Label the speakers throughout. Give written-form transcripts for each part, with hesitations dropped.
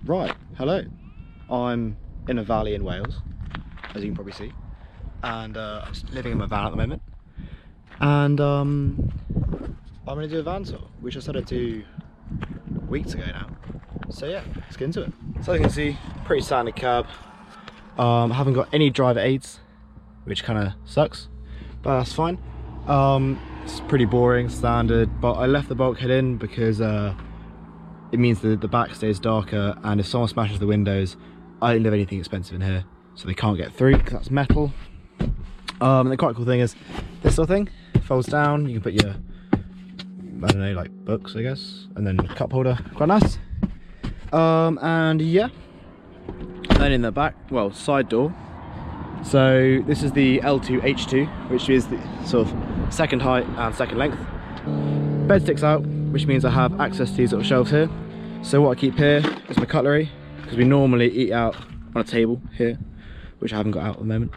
Speaker 1: Right, hello. I'm in a valley in Wales, as you can probably see, and I'm just living in my van at the moment. And I'm going to do a van tour, which I started to do weeks ago now. So yeah, let's get into it. So as you can see, pretty standard cab. I haven't got any driver aids, which kind of sucks, but that's fine. It's pretty boring, standard, but I left the bulkhead in because it means that the back stays darker, and if someone smashes the windows, I don't leave anything expensive in here, so they can't get through because that's metal. And the quite cool thing is this little thing folds down. You can put your, I don't know, like books, I guess, and then cup holder. Quite nice. And yeah, then in the back, well, side door. So this is the L2H2, which is the sort of second height and second length. Bed sticks out, which means I have access to these little shelves here. So what I keep here is my cutlery, because we normally eat out on a table here, which I haven't got out at the moment.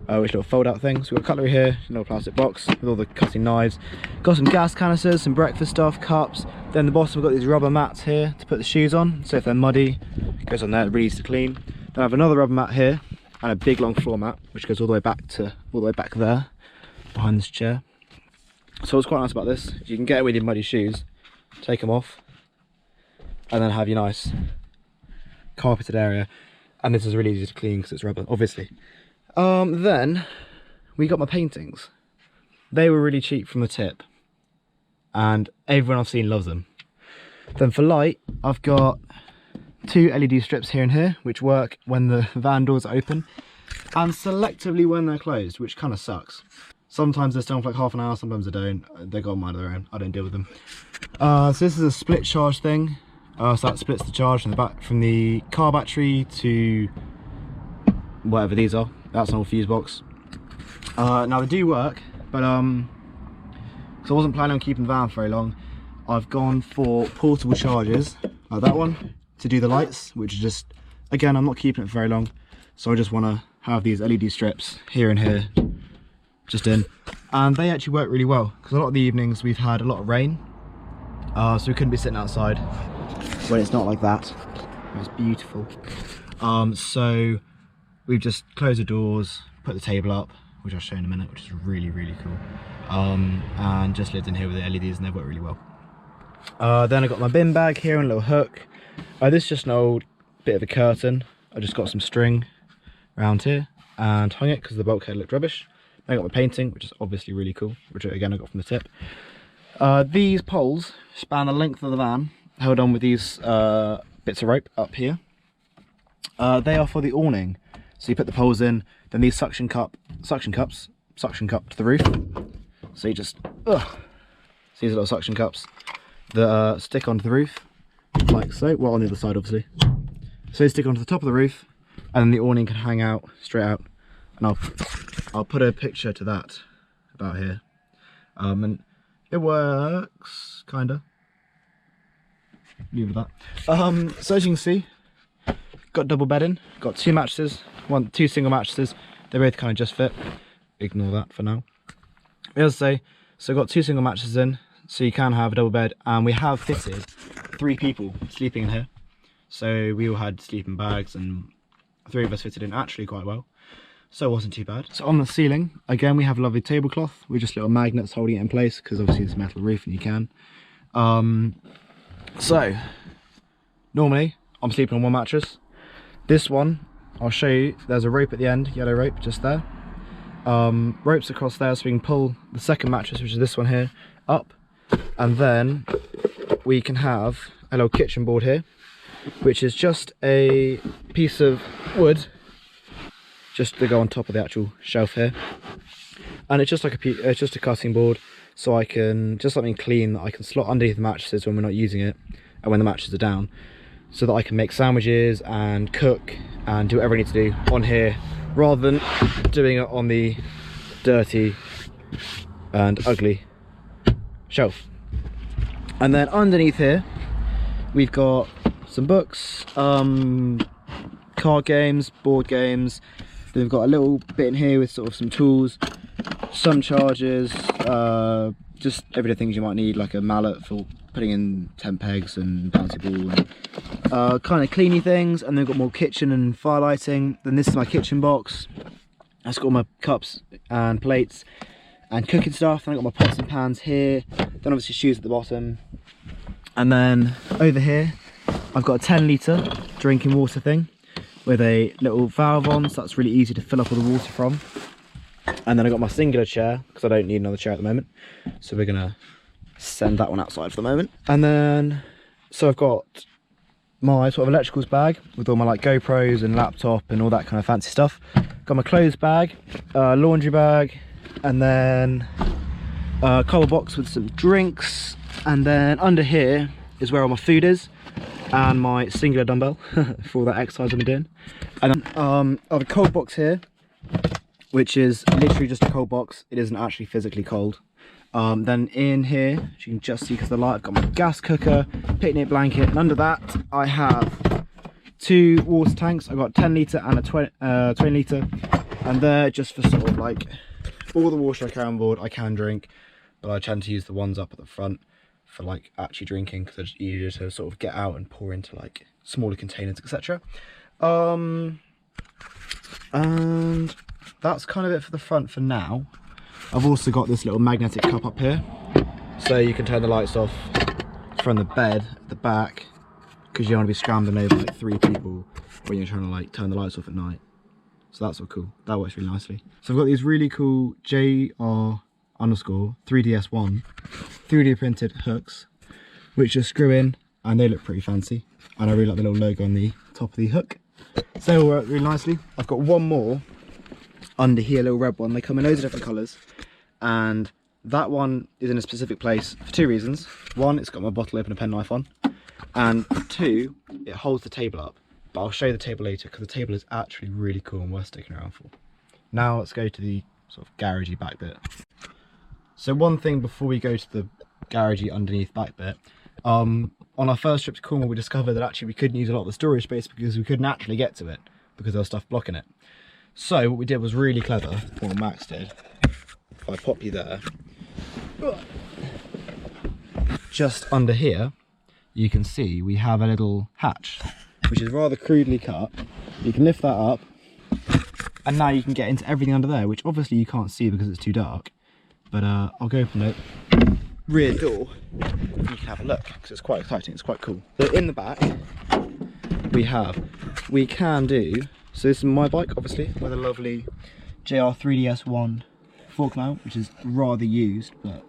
Speaker 1: Which little fold out thing. So we've got cutlery here, a little plastic box with all the cutting knives. Got some gas canisters, some breakfast stuff, cups. Then the bottom we've got these rubber mats here to put the shoes on. So if they're muddy, it goes on there, really easy to clean. Then I have another rubber mat here and a big long floor mat, which goes all the way back there, behind this chair. So what's quite nice about this, you can get it with your muddy shoes, take them off, and then have your nice carpeted area. And this is really easy to clean because it's rubber, obviously. Then we got my paintings. They were really cheap from the tip, and everyone I've seen loves them. Then for light, I've got two LED strips here and here, which work when the van doors are open, and selectively when they're closed, which kind of sucks. Sometimes they're still on for like half an hour, sometimes they don't. They got a mind of their own, I don't deal with them. So this is a split charge thing. So that splits the charge from the car battery to whatever these are. That's an old fuse box. Now they do work, but because I wasn't planning on keeping the van for very long, I've gone for portable chargers, like that one, to do the lights, which is just, again, I'm not keeping it for very long, so I just want to have these LED strips here and here, just in, and they actually work really well, because a lot of the evenings we've had a lot of rain, so we couldn't be sitting outside when it's not like that. It's beautiful. So we've just closed the doors, put the table up, which I'll show in a minute, which is really, really cool. And just lived in here with the LEDs, and they work really well. Then I got my bin bag here and a little hook. This is just an old bit of a curtain. I just got some string around here and hung it because the bulkhead looked rubbish. Then I got my painting, which is obviously really cool, which again I got from the tip. These poles span the length of the van, held on with these bits of rope up here. They are for the awning. So you put the poles in, then these suction cup to the roof. So you just, see these little suction cups that stick onto the roof, like so. Well, on the other side, obviously. So they stick onto the top of the roof, and then the awning can hang out straight out. And I'll put a picture to that about here. And it works, kinda. Leave it at that. So as you can see, got double bedding, got two mattresses, two single mattresses. They both kind of just fit. Ignore that for now. As I say, so got two single mattresses in, so you can have a double bed, and we have fitted 3 people sleeping in here. So we all had sleeping bags, and 3 of us fitted in actually quite well. So it wasn't too bad. So on the ceiling, again, we have a lovely tablecloth with just little magnets holding it in place, because obviously it's a metal roof and you can. So normally I'm sleeping on one mattress. This one, I'll show you, there's a rope at the end, yellow rope just there. Ropes across there so we can pull the second mattress, which is this one here, up. And then we can have a little kitchen board here, which is just a piece of wood, just to go on top of the actual shelf here. And it's just like it's just a cutting board, so I can, just something clean that I can slot underneath the mattresses when we're not using it, and when the mattresses are down, so that I can make sandwiches and cook and do whatever I need to do on here, rather than doing it on the dirty and ugly shelf. And then underneath here we've got some books, card games, board games. Then we've got a little bit in here with sort of some tools, some chargers, just everyday things you might need, like a mallet for putting in tent pegs and bouncy ball, and kind of cleany things, and then we've got more kitchen and fire lighting. Then this is my kitchen box. That's got all my cups and plates and cooking stuff. Then I've got my pots and pans here. Then obviously shoes at the bottom. And then over here, I've got a 10-litre drinking water thing with a little valve on, so that's really easy to fill up all the water from. And then I've got my singular chair, because I don't need another chair at the moment. So we're gonna send that one outside for the moment. And then, so I've got my sort of electricals bag with all my like GoPros and laptop and all that kind of fancy stuff. Got my clothes bag, laundry bag, and then a cover box with some drinks. And then under here is where all my food is, and my singular dumbbell for all that exercise I've been doing. And then I have a cold box here, which is literally just a cold box. It isn't actually physically cold. Then in here, as you can just see because of the light, I've got my gas cooker, picnic blanket, and under that I have 2 water tanks. I've got 10-litre and a 20-litre, and they're just for sort of like all the water I carry on board I can drink, but I tend to use the ones up at the front for like actually drinking, because it's easier to sort of get out and pour into like smaller containers, etc. And that's kind of it for the front for now. I've also got this little magnetic cup up here, so you can turn the lights off from the bed at the back, because you don't want to be scrambling over like 3 people when you're trying to like turn the lights off at night. So that's all cool. That works really nicely. So I've got these really cool JR_3DS1 3D printed hooks, which just screw in, and they look pretty fancy. And I really like the little logo on the top of the hook. So they all work really nicely. I've got one more under here, a little red one. They come in loads of different colours, and that one is in a specific place for 2 reasons. One, it's got my bottle opener penknife on, and 2, it holds the table up. But I'll show you the table later, because the table is actually really cool and worth sticking around for. Now let's go to the sort of garagey back bit. So one thing before we go to the garagey underneath back bit, on our first trip to Cornwall we discovered that actually we couldn't use a lot of the storage space because we couldn't actually get to it because there was stuff blocking it. So what we did was really clever, what Max did. If I pop you there, just under here you can see we have a little hatch, which is rather crudely cut. You can lift that up, and now you can get into everything under there, which obviously you can't see because it's too dark. But I'll go open the rear door and you can have a look, because it's quite exciting, it's quite cool. So in the back we can do, so this is my bike obviously, with a lovely JR3DS1 fork mount, which is rather used, but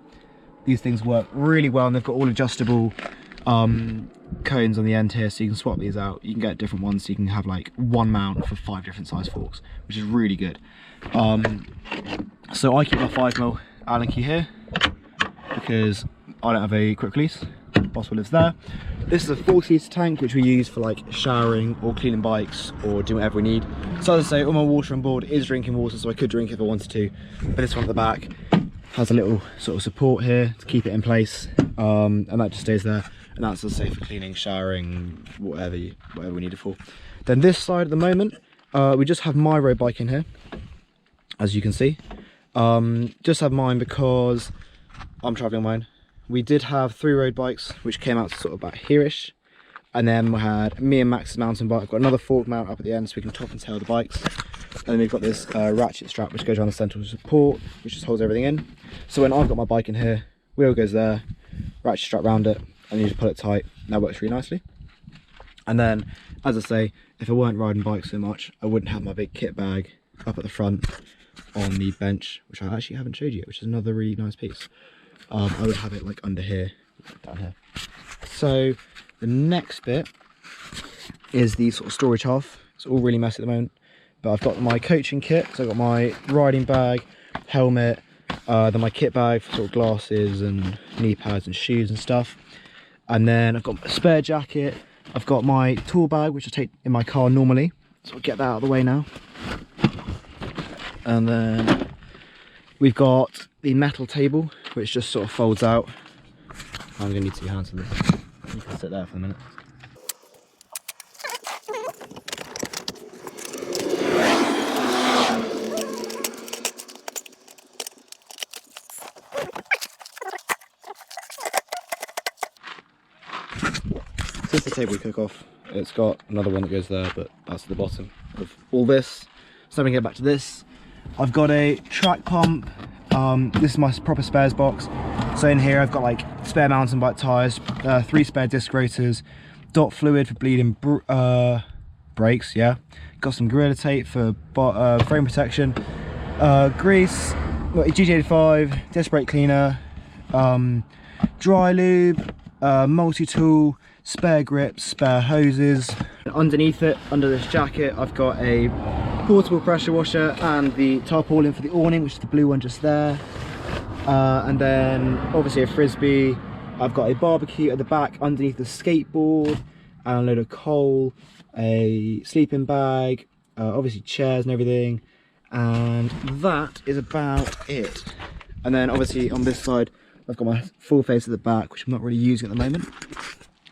Speaker 1: these things work really well, and they've got all adjustable cones on the end here, so you can swap these out. You can get different ones, so you can have like one mount for 5 different size forks, which is really good. So I keep my 5mm Allen key here because I don't have a quick release. Boswell lives there. This is a 40-litre tank, which we use for like showering or cleaning bikes or doing whatever we need. So as I say, all my water on board is drinking water, so I could drink if I wanted to, but this one at the back has a little sort of support here to keep it in place, and that just stays there, and that's as I say for cleaning, showering, whatever we need it for. Then this side at the moment, we just have my road bike in here, as you can see. Just have mine because I'm travelling mine. We did have 3 road bikes which came out to sort of about here-ish, and then we had me and Max's mountain bike. I've got another fork mount up at the end so we can top and tail the bikes, and then we've got this ratchet strap which goes around the central support, which just holds everything in. So when I've got my bike in here, wheel goes there, ratchet strap around it, and you just pull it tight. That works really nicely. And then, as I say, if I weren't riding bikes so much, I wouldn't have my big kit bag up at the front on the bench, which I actually haven't showed you, which is another really nice piece. I would have it like under here, down here. So the next bit is the sort of storage half. It's all really messy at the moment, but I've got my coaching kit. So I've got my riding bag, helmet, then my kit bag for sort of glasses and knee pads and shoes and stuff. And then I've got a spare jacket. I've got my tool bag, which I take in my car normally. So I'll get that out of the way now. And then we've got the metal table, which just sort of folds out. I'm going to need 2 hands for this. You can sit there for a minute. So this is the table we cook off. It's got another one that goes there, but that's at the bottom of all this. So let me get back to this. I've got a track pump. This is my proper spares box. So in here I've got like spare mountain bike tyres, 3 spare disc rotors, dot fluid for bleeding brakes, yeah. Got some Gorilla tape for frame protection, grease, GT85, disc brake cleaner, dry lube, multi-tool, spare grips, spare hoses. Underneath it, under this jacket, I've got a portable pressure washer and the tarpaulin for the awning, which is the blue one just there. And then obviously a frisbee. I've got a barbecue at the back underneath the skateboard, and a load of coal, a sleeping bag, obviously chairs and everything, and that is about it. And then obviously on this side I've got my full face at the back, which I'm not really using at the moment.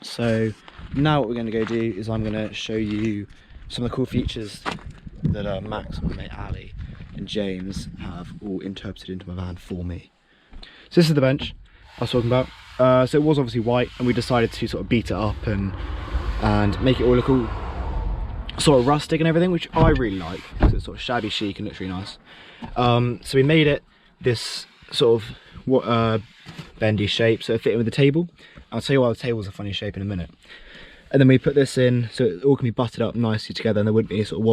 Speaker 1: So now what we're going to go do is I'm going to show you some of the cool features that Max, my mate Ali and James have all interpreted into my van for me. So this is the bench I was talking about. So it was obviously white, and we decided to sort of beat it up and make it all look all sort of rustic and everything, which I really like because it's sort of shabby chic and looks really nice. So we made it this sort of bendy shape so it fit in with the table. I'll tell you why the table's a funny shape in a minute. And then we put this in so it all can be butted up nicely together and there wouldn't be any sort of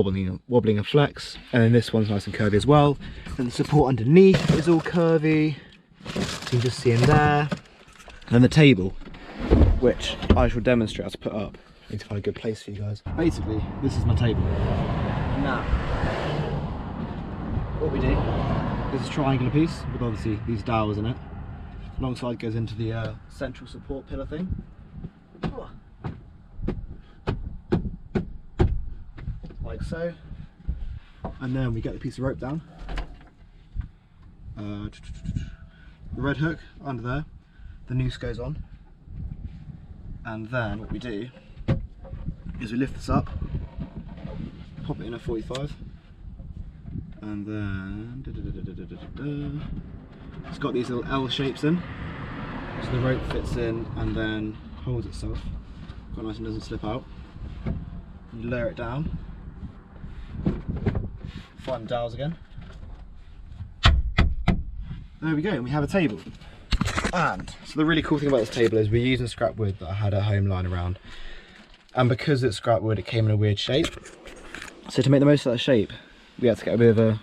Speaker 1: wobbling and flex. And then this one's nice and curvy as well. And the support underneath is all curvy. So you can just see in there. And the table, which I shall demonstrate how to put up. I need to find a good place for you guys. Basically, this is my table. Now, what we do, this is a triangular piece with obviously these dowels in it. Alongside goes into the central support pillar thing. Like so. And then we get the piece of rope down. The red hook under there. The noose goes on. And then what we do is we lift this up, pop it in a 45, and then it's got these little L shapes in, so the rope fits in and then holds itself quite nice and doesn't slip out. You lower it down, find the dowels again. There we go, and we have a table. And so the really cool thing about this table is we're using scrap wood that I had at home lying around, and because it's scrap wood it came in a weird shape. So to make the most of that shape we had to get a bit of a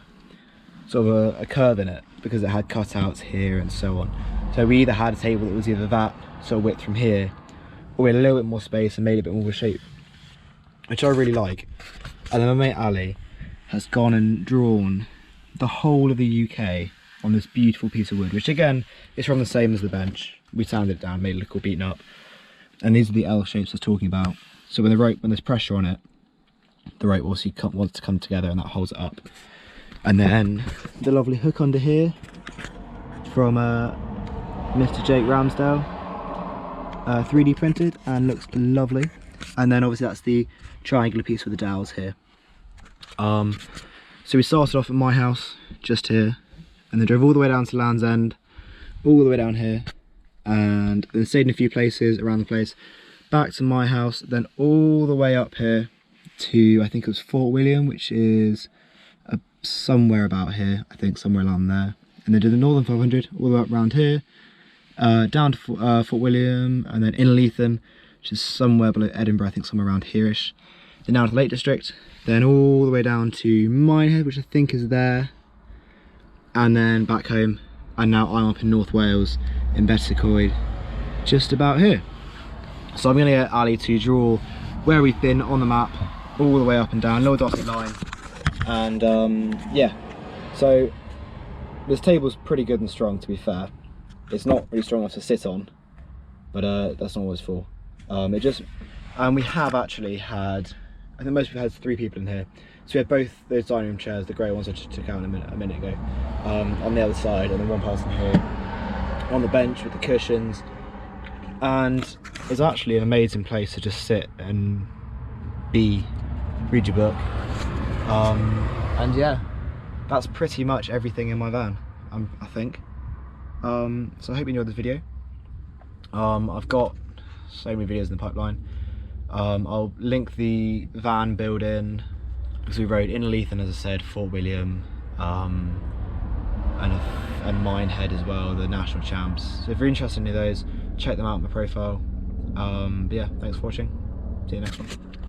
Speaker 1: sort of a curve in it because it had cutouts here and so on. So we either had a table that was either that sort of width from here, or we had a little bit more space and made it a bit more of a shape, which I really like. And then my mate Ali has gone and drawn the whole of the UK on this beautiful piece of wood, which again is from the same as the bench. We sanded it down, made it look all beaten up, and these are the L shapes I was talking about. So when there's pressure on it, the rope obviously wants to come together and that holds it up. And then the lovely hook under here from Mr. Jake Ramsdale, 3D printed and looks lovely. And then obviously that's the triangular piece with the dowels here. So we started off at my house just here, and then drove all the way down to Land's End, all the way down here, and then stayed in a few places around the place, back to my house, then all the way up here to, I think it was Fort William, which is somewhere about here, I think somewhere along there, and then did the Northern 500 all the way up around here, down to Fort William, and then Innerleithen, which is somewhere below Edinburgh, I think somewhere around here-ish, then down to the Lake District, then all the way down to Minehead, which I think is there, and then back home, and now I'm up in North Wales in Betws, just about here. So I'm going to get Ali to draw where we've been on the map, all the way up and down, little dotted line, and yeah, so this table's pretty good and strong, to be fair. It's not really strong enough to sit on, but that's not what it's for. And we have actually had, I think most people had 3 people in here. So we had both those dining room chairs, the grey ones I just took out a minute ago, on the other side, and then one person here on the bench with the cushions. And it's actually an amazing place to just sit and read your book. And yeah, that's pretty much everything in my van, I think. So I hope you enjoyed this video. I've got so many videos in the pipeline. I'll link the van building, because we rode Innerleithen, as I said, Fort William, and Minehead as well, the national champs. So if you're interested in any of those, check them out on my profile. But yeah, thanks for watching. See you next one.